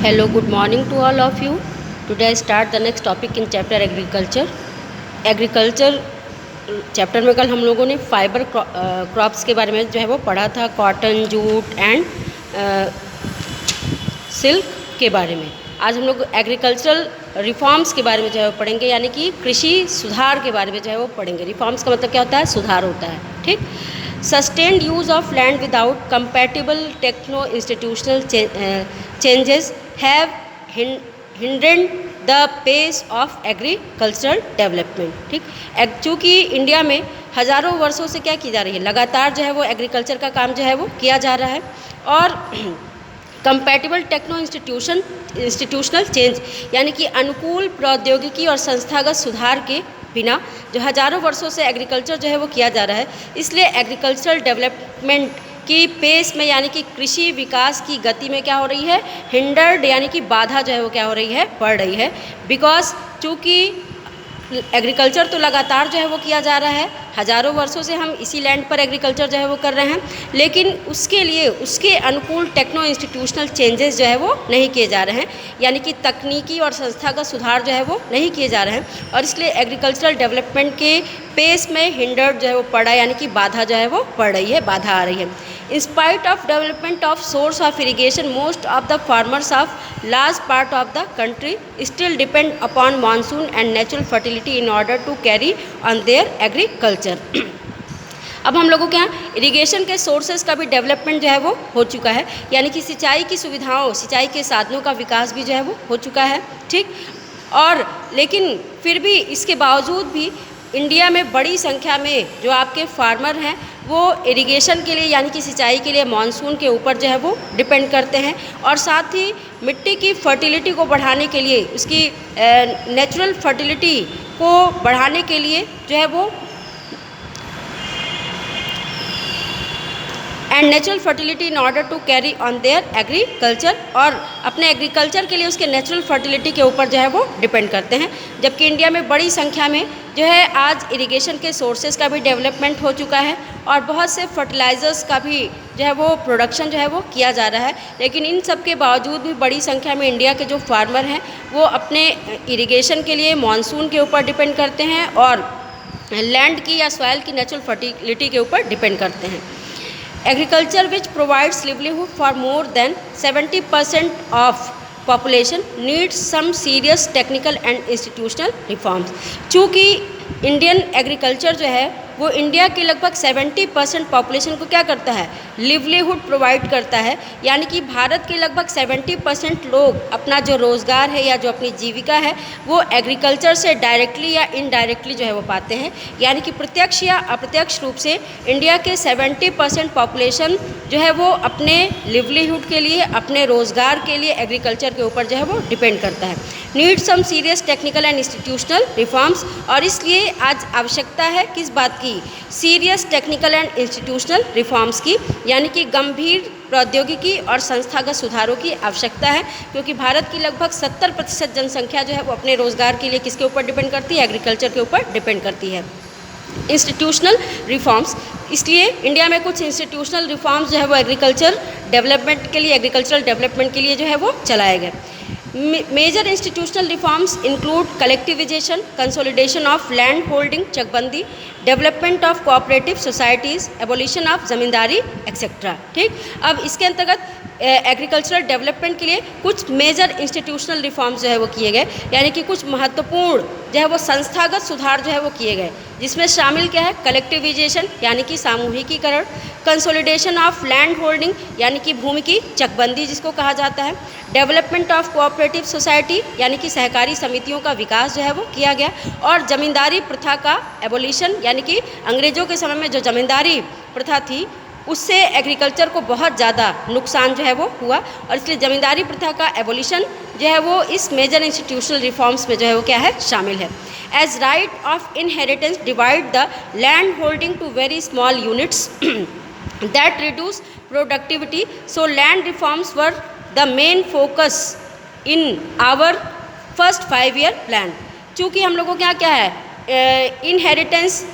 Hello, good morning to all of you. Today I start the next topic in chapter agriculture. Agriculture chapter में कल हम लोगों ने fibre crops के बारे में जो है वो पढ़ा था, कॉटन, जूट एंड सिल्क के बारे में। आज हम लोग एग्रीकल्चरल रिफॉर्म्स के बारे में जो है वो पढ़ेंगे, यानी कि कृषि सुधार के बारे में जो है वो पढ़ेंगे। रिफॉर्म्स का मतलब क्या होता है? सुधार होता है, ठीक। Sustained use of land without compatible techno institutional changes have hindered the pace of agricultural development, ठीक। चूँकि इंडिया में हज़ारों वर्षों से क्या की जा रही है, लगातार जो है वो एग्रीकल्चर का काम जो है वो किया जा रहा है, और कंपैटिबल टेक्नो इंस्टीट्यूशनल चेंज यानी कि अनुकूल प्रौद्योगिकी और संस्थागत सुधार के बिना जो हज़ारों वर्षों से एग्रीकल्चर जो है वो किया जा रहा है, इसलिए एग्रीकल्चरल डेवलपमेंट की पेस में यानी कि कृषि विकास की गति में क्या हो रही है? हिंडर्ड यानी कि बाधा जो है वो क्या हो रही है? पड़ रही है। बिकॉज चूँकि एग्रीकल्चर तो लगातार जो है वो किया जा रहा है, हज़ारों वर्षों से हम इसी लैंड पर एग्रीकल्चर जो है वो कर रहे हैं, लेकिन उसके लिए उसके अनुकूल टेक्नो इंस्टीट्यूशनल चेंजेस जो है वो नहीं किए जा रहे हैं, यानी कि तकनीकी और संस्थागत सुधार जो है वो नहीं किए जा रहे हैं, और इसलिए एग्रीकल्चरल डेवलपमेंट के पेस में हिंडर्ड जो है वो पड़ा, यानी कि बाधा जो है वो पड़ रही है, बाधा आ रही है। In spite of development of source of irrigation, most of the farmers of large part of the country still depend upon monsoon and natural fertility in order to carry on their agriculture. अब हम लोगों के यहाँ irrigation के sources का भी development जो है वो हो चुका है, यानी कि सिंचाई की सुविधाओं, सिंचाई के साधनों का विकास भी जो है वो हो चुका है, ठीक। और लेकिन फिर भी इसके बावजूद भी इंडिया में बड़ी संख्या में जो आपके फार्मर हैं वो इरिगेशन के लिए यानी कि सिंचाई के लिए मानसून के ऊपर जो है वो डिपेंड करते हैं, और साथ ही मिट्टी की फर्टिलिटी को बढ़ाने के लिए, उसकी नेचुरल फर्टिलिटी को बढ़ाने के लिए जो है वो and natural fertility in order to carry on their agriculture, और अपने एग्रीकल्चर के लिए उसके नेचुरल फर्टिलिटी के ऊपर जो है वो डिपेंड करते हैं। जबकि इंडिया में बड़ी संख्या में जो है आज इरिगेशन के सोर्सेज का भी डेवलपमेंट हो चुका है, और बहुत से फर्टिलाइज़र्स का भी जो है वो प्रोडक्शन जो है वो किया जा रहा है, लेकिन इन सब के बावजूद भी बड़ी संख्या में इंडिया के जो फार्मर हैं वो अपने इरिगेशन के लिए मानसून के ऊपर डिपेंड करते हैं और लैंड की या सॉइल की नेचुरल फर्टिलिटी के ऊपर डिपेंड करते हैं। Agriculture, which provides livelihood for more than 70% of population, needs some serious technical and institutional reforms. चूँकि इंडियन एग्रीकल्चर जो है वो इंडिया के लगभग 70% पॉपुलेशन को क्या करता है? लिवलीहुड प्रोवाइड करता है, यानी कि भारत के लगभग 70% लोग अपना जो रोज़गार है या जो अपनी जीविका है वो एग्रीकल्चर से डायरेक्टली या इनडायरेक्टली जो है वो पाते हैं, यानी कि प्रत्यक्ष या अप्रत्यक्ष रूप से इंडिया के 70% पॉपुलेशन जो है वो अपने लिवलीहुड के लिए, अपने रोज़गार के लिए एग्रीकल्चर के ऊपर जो है वो डिपेंड करता है। Need some serious technical and institutional reforms, और इसलिए आज आवश्यकता है किस बात की? Serious technical and institutional reforms की, यानी कि गंभीर प्रौद्योगिकी और संस्थागत सुधारों की आवश्यकता है, क्योंकि भारत की लगभग 70% जनसंख्या जो है वो अपने रोज़गार के लिए किसके ऊपर डिपेंड करती है? एग्रीकल्चर के ऊपर डिपेंड करती है। इंस्टीट्यूशनल रिफॉर्म्स, इसलिए इंडिया में कुछ इंस्टीट्यूशनल रिफॉर्म्स जो है वो एग्रीकल्चर डेवलपमेंट के लिए, एग्रीकल्चरल डेवलपमेंट के लिए जो है वो चलाए गए। Major institutional reforms include collectivization, consolidation of land holding, चकबंदी, development of cooperative societies, abolition of ज़मींदारी etcetera, ठीक। अब इसके अंतर्गत एग्रीकल्चरल डेवलपमेंट के लिए कुछ मेजर इंस्टीट्यूशनल रिफॉर्म्स जो है वो किए गए, यानी कि कुछ महत्वपूर्ण जो है वो संस्थागत सुधार जो है वो किए गए, जिसमें शामिल क्या है? कलेक्टिविजेशन यानी कि सामूहिकीकरण, कंसोलिडेशन ऑफ लैंड होल्डिंग यानी कि भूमि की चकबंदी जिसको कहा जाता है, डेवलपमेंट ऑफ कोऑपरेटिव सोसाइटी यानी कि सहकारी समितियों का विकास जो है वो किया गया, और जमींदारी प्रथा का एबोलिशन, यानी कि अंग्रेज़ों के समय में जो जमींदारी प्रथा थी उससे एग्रीकल्चर को बहुत ज़्यादा नुकसान जो है वो हुआ, और इसलिए जमींदारी प्रथा का एबोलिशन जो है वो इस मेजर इंस्टीट्यूशनल रिफॉर्म्स में जो है वो क्या है? शामिल है। As right of inheritance divide the land holding to very small units that reduce productivity, so land reforms were the main focus in our first 5 year plan. चूँकि हम लोगों के यहाँ क्या है? इनहेरिटेंस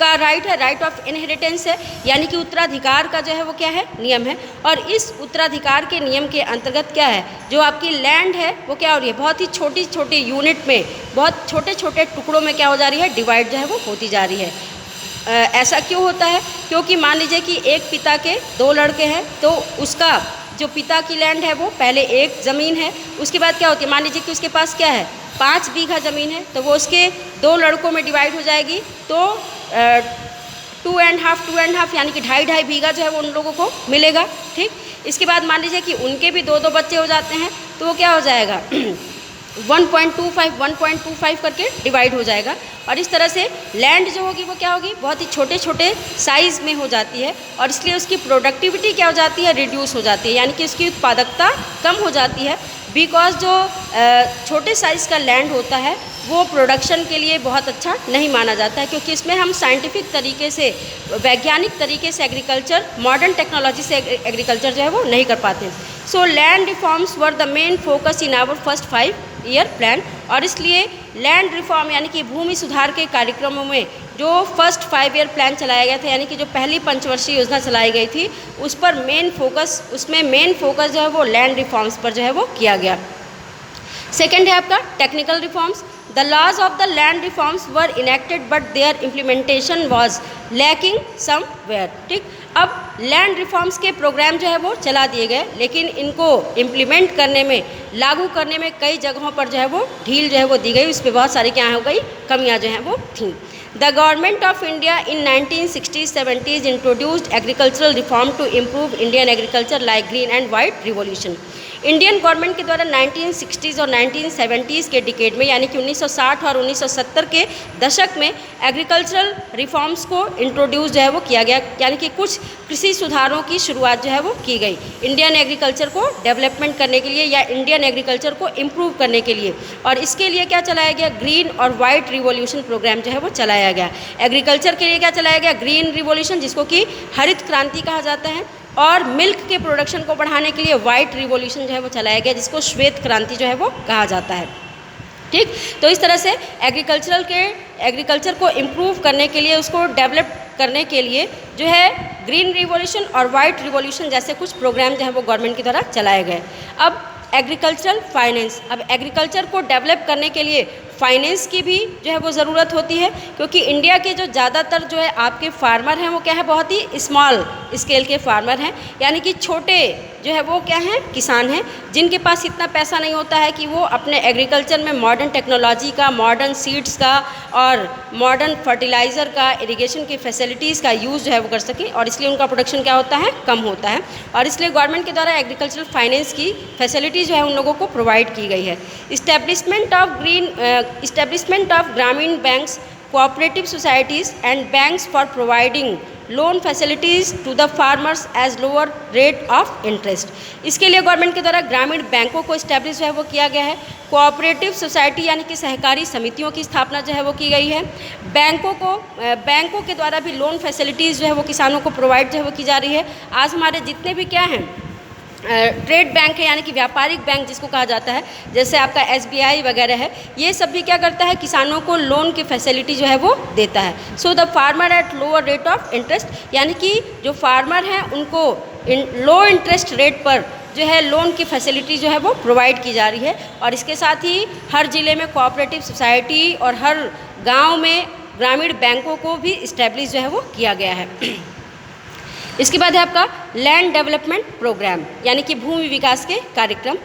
का राइट है, राइट ऑफ इनहेरिटेंस है, यानी कि उत्तराधिकार का जो है वो क्या है, नियम है। और इस उत्तराधिकार के नियम के अंतर्गत क्या है, जो आपकी लैंड है वो क्या हो रही है, बहुत ही छोटी छोटी यूनिट में, बहुत छोटे छोटे टुकड़ों में क्या हो जा रही है, डिवाइड जो है वो होती जा रही है। ऐसा क्यों होता है, क्योंकि मान लीजिए कि एक पिता के 2 लड़के हैं, तो उसका जो पिता की लैंड है वो पहले एक ज़मीन है, उसके बाद क्या होती है, मान लीजिए कि उसके पास क्या है 5 बीघा ज़मीन है, तो वो उसके 2 लड़कों में डिवाइड हो जाएगी, तो 2.5 यानी कि 2.5 बीघा जो है वो उन लोगों को मिलेगा। ठीक, इसके बाद मान लीजिए कि उनके भी 2 बच्चे हो जाते हैं, तो वो क्या हो जाएगा 1.25 करके डिवाइड हो जाएगा। और इस तरह से लैंड जो होगी वो क्या होगी, बहुत ही छोटे छोटे साइज़ में हो जाती है, और इसलिए उसकी प्रोडक्टिविटी क्या हो जाती है, रिड्यूस हो जाती है, यानी कि उसकी उत्पादकता कम हो जाती है। बिकॉज जो छोटे साइज़ का लैंड होता है वो प्रोडक्शन के लिए बहुत अच्छा नहीं माना जाता है, क्योंकि इसमें हम साइंटिफिक तरीके से, वैज्ञानिक तरीके से एग्रीकल्चर, मॉडर्न टेक्नोलॉजी से एग्रीकल्चर जो है वो नहीं कर पाते। So land reforms were the main focus in our first 5-year plan, और इसलिए लैंड रिफॉर्म यानी कि भूमि सुधार के कार्यक्रमों में जो फर्स्ट 5-year प्लान चलाया गया था, यानी कि जो पहली पंचवर्षीय योजना चलाई गई थी, उस पर उसमें मेन फोकस जो है वो लैंड रिफॉर्म्स पर जो है वो किया गया। सेकेंड है आपका technical reforms. The laws of the land reforms were enacted but their implementation was lacking somewhere. ठीक, अब लैंड रिफॉर्म्स के प्रोग्राम जो है वो चला दिए गए, लेकिन इनको इम्प्लीमेंट करने में, लागू करने में कई जगहों पर जो है वो ढील जो है वो दी गई, उस पर बहुत सारी क्या हो गई, कमियां जो हैं वो थीं। The government of India in 1960s-70s introduced agricultural reform to improve Indian agriculture like green and white revolution. Indian government के द्वारा 1960s और 1970s के डिकेड में, यानी कि 1960 और 1970 के दशक में एग्रीकल्चरल रिफॉर्म्स को इंट्रोड्यूस जो है वो किया गया, यानी कि कुछ कृषि सुधारों की शुरुआत जो है वो की गई इंडियन एग्रीकल्चर को डेवलपमेंट करने के लिए, या इंडियन एग्रीकल्चर को इम्प्रूव करने के लिए। और इसके लिए क्या चलाया गया, ग्रीन और वाइट रिवॉल्यूशन प्रोग्राम जो है वो चलाया गया। एग्रीकल्चर के लिए क्या चलाया गया, ग्रीन रिवॉल्यूशन, जिसको कि हरित क्रांति कहा जाता है, और मिल्क के प्रोडक्शन को बढ़ाने के लिए वाइट रिवॉल्यूशन जो है वो चलाया गया, जिसको श्वेत क्रांति जो है वो कहा जाता है। ठीक, तो इस तरह से एग्रीकल्चर को इम्प्रूव करने के लिए, उसको डेवलप करने के लिए जो है ग्रीन रिवॉल्यूशन और वाइट रिवॉल्यूशन जैसे कुछ प्रोग्राम जो है वो गवर्नमेंट की द्वारा चलाए गए। अब एग्रीकल्चरल फाइनेंस, अब एग्रीकल्चर को डेवलप करने के लिए फाइनेंस की भी जो है वो ज़रूरत होती है, क्योंकि इंडिया के जो ज़्यादातर जो है आपके फार्मर हैं वो क्या है, बहुत ही स्मॉल स्केल के फार्मर हैं, यानी कि छोटे जो है वो क्या हैं, किसान हैं, जिनके पास इतना पैसा नहीं होता है कि वो अपने एग्रीकल्चर में मॉडर्न टेक्नोलॉजी का, मॉडर्न सीड्स का और मॉडर्न फर्टिलाइज़र का, इरिगेशन की फैसिलिटीज़ का यूज़ जो है वो कर सकें, और इसलिए उनका प्रोडक्शन क्या होता है, कम होता है। और इसलिए गवर्नमेंट के द्वारा एग्रीकल्चरल फाइनेंस की फैसिलिटी जो है उन लोगों को प्रोवाइड की गई है। Establishment of Gramin banks, cooperative societies and banks for providing loan facilities to the farmers as lower rate of interest. इसके लिए गवर्नमेंट के द्वारा ग्रामीण बैंकों को इस्टेब्लिश जो है वो किया गया है। कोऑपरेटिव सोसाइटी यानी कि सहकारी समितियों की स्थापना जो है वो की गई है। बैंकों के द्वारा भी लोन फैसिलिटीज़ जो है वो किसानों को प्रोवाइड जो है वो की जा रही है। आज हमारे जितने भी क्या हैं ट्रेड बैंक है, यानी कि व्यापारिक बैंक जिसको कहा जाता है, जैसे आपका SBI वगैरह है, ये सब भी क्या करता है, किसानों को लोन की फैसिलिटी जो है वो देता है। So the farmer at lower rate of interest, यानी कि जो फार्मर हैं उनको लो इंटरेस्ट रेट पर जो है लोन की फैसिलिटी जो है वो प्रोवाइड की जा रही है। और इसके साथ ही हर ज़िले में कोऑपरेटिव सोसाइटी और हर गाँव में ग्रामीण बैंकों को भी इस्टेब्लिश जो है वो किया गया है। इसके बाद है आपका लैंड डेवलपमेंट प्रोग्राम, यानी कि भूमि विकास के कार्यक्रम।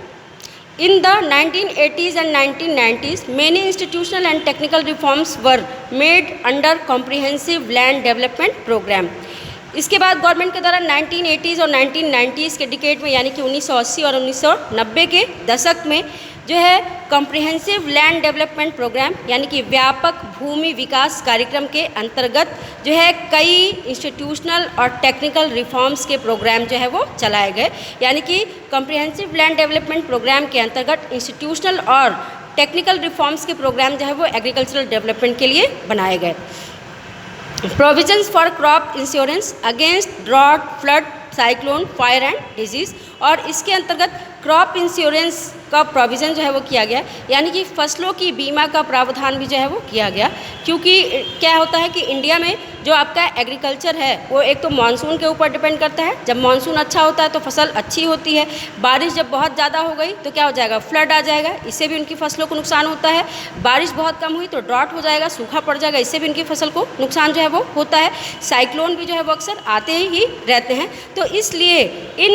In the 1980s and 1990s many institutional and technical reforms were made under comprehensive land development programme. इसके बाद गवर्नमेंट के द्वारा 1980s और 1990s के डिकेड में, यानी कि 1980 और 1990 के दशक में जो है कॉम्प्रिहेंसिव लैंड डेवलपमेंट प्रोग्राम, यानी कि व्यापक भूमि विकास कार्यक्रम के अंतर्गत जो है कई इंस्टीट्यूशनल और टेक्निकल रिफॉर्म्स के प्रोग्राम जो है वो चलाए गए। यानी कि कॉम्प्रिहेंसिव लैंड डेवलपमेंट प्रोग्राम के अंतर्गत इंस्टीट्यूशनल और टेक्निकल रिफॉर्म्स के प्रोग्राम जो है वो एग्रीकल्चरल डेवलपमेंट के लिए बनाए गए। Provisions for crop insurance against drought, flood, cyclone, fire and disease, और इसके अंतर्गत क्रॉप इंश्योरेंस का प्रोविज़न जो है वो किया गया, यानी कि फसलों की बीमा का प्रावधान भी जो है वो किया गया। क्योंकि क्या होता है कि इंडिया में जो आपका एग्रीकल्चर है वो एक तो मानसून के ऊपर डिपेंड करता है। जब मानसून अच्छा होता है तो फसल अच्छी होती है। बारिश जब बहुत ज़्यादा हो गई तो क्या हो जाएगा, फ्लड आ जाएगा, इससे भी उनकी फसलों को नुकसान होता है। बारिश बहुत कम हुई तो ड्रॉट हो जाएगा, सूखा पड़ जाएगा, इससे भी उनकी फसल को नुकसान जो है वो होता है। साइक्लोन भी जो है वो अक्सर आते ही रहते हैं। तो इसलिए इन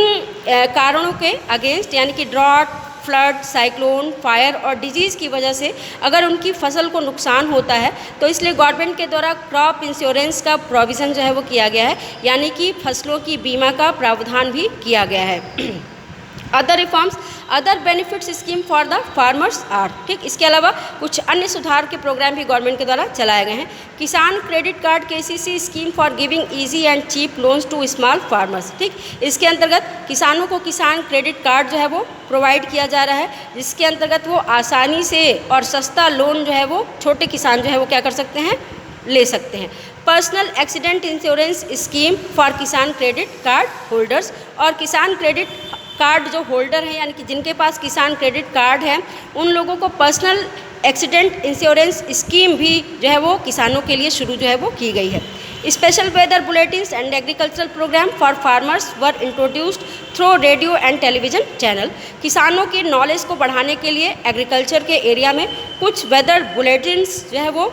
कारणों के अगेंस्ट यानी कि ड्रॉट, फ्लड, साइक्लोन, फायर और डिजीज़ की वजह से अगर उनकी फसल को नुकसान होता है तो इसलिए गवर्नमेंट के द्वारा क्रॉप इंश्योरेंस का प्रोविज़न जो है वो किया गया है, यानी कि फसलों की बीमा का प्रावधान भी किया गया है। Other reforms, other benefits scheme for the farmers are, ठीक, इसके अलावा कुछ अन्य सुधार के प्रोग्राम भी गवर्नमेंट के द्वारा चलाए गए हैं। Kisan credit card KCC scheme for giving easy and cheap loans to small farmers, ठीक, इसके अंतर्गत किसानों को किसान क्रेडिट कार्ड जो है वो प्रोवाइड किया जा रहा है, जिसके अंतर्गत वो आसानी से और सस्ता लोन जो है वो छोटे किसान जो है वो क्या कर सकते हैं, ले सकते हैं। Personal accident insurance scheme for किसान क्रेडिट कार्ड होल्डर्स, और किसान क्रेडिट कार्ड जो होल्डर हैं यानी कि जिनके पास किसान क्रेडिट कार्ड है उन लोगों को पर्सनल एक्सीडेंट इंश्योरेंस स्कीम भी जो है वो किसानों के लिए शुरू जो है वो की गई है। Special weather bulletins and agricultural programme for farmers were introduced through radio and television channel. किसानों की नॉलेज को बढ़ाने के लिए एग्रीकल्चर के एरिया में कुछ वेदर बुलेटिन्स जो है वो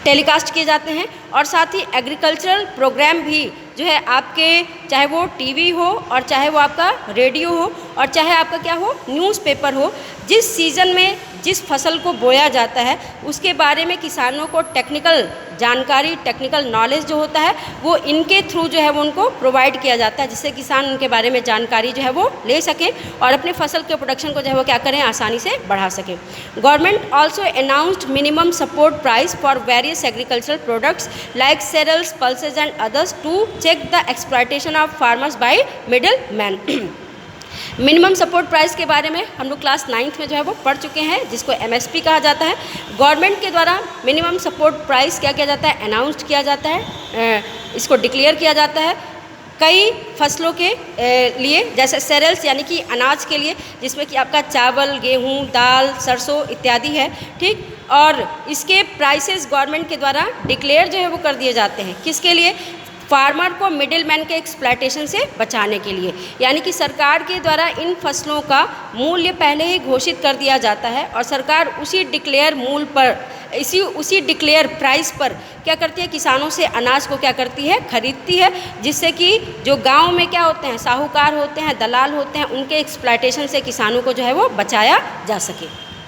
टेलीकास्ट किए जाते हैं, और साथ ही एग्रीकल्चरल प्रोग्राम भी जो है आपके, चाहे वो टीवी हो और चाहे वो आपका रेडियो हो और चाहे आपका क्या हो, न्यूज़पेपर हो, जिस सीज़न में जिस फसल को बोया जाता है उसके बारे में किसानों को टेक्निकल जानकारी, टेक्निकल नॉलेज जो होता है वो इनके थ्रू जो है वो उनको प्रोवाइड किया जाता है, जिससे किसान उनके बारे में जानकारी जो है वो ले सकें और अपने फसल के प्रोडक्शन को जो है वो क्या करें, आसानी से बढ़ा सकें। Government also announced minimum support price for various agricultural products like cereals, pulses and others to check the exploitation of farmers by middlemen। Minimum support price के बारे में हम लोग क्लास 9th में जो है वो पढ़ चुके हैं, जिसको MSP कहा जाता है। गवर्नमेंट के द्वारा मिनिमम सपोर्ट प्राइस क्या किया जाता है, अनाउंस्ड किया जाता है, इसको डिक्लेयर किया जाता है कई फसलों के लिए, जैसे सेरेल्स यानी कि अनाज के लिए, जिसमें कि आपका चावल, गेहूं, दाल, सरसों इत्यादि है, ठीक, और इसके प्राइसेस गवर्नमेंट के द्वारा डिक्लेयर जो है वो कर दिए जाते हैं। किसके लिए, फार्मर को मिडिल मैन के एक्सप्लॉयटेशन से बचाने के लिए, यानी कि सरकार के द्वारा इन फसलों का मूल्य पहले ही घोषित कर दिया जाता है और सरकार उसी डिक्लेयर मूल्य पर, उसी डिक्लेयर प्राइस पर क्या करती है, किसानों से अनाज को क्या करती है, खरीदती है, जिससे कि जो गांव में क्या होते हैं, साहूकार होते हैं, दलाल होते हैं, उनके एक्सप्लॉयटेशन से किसानों को जो है वो बचाया जा सके।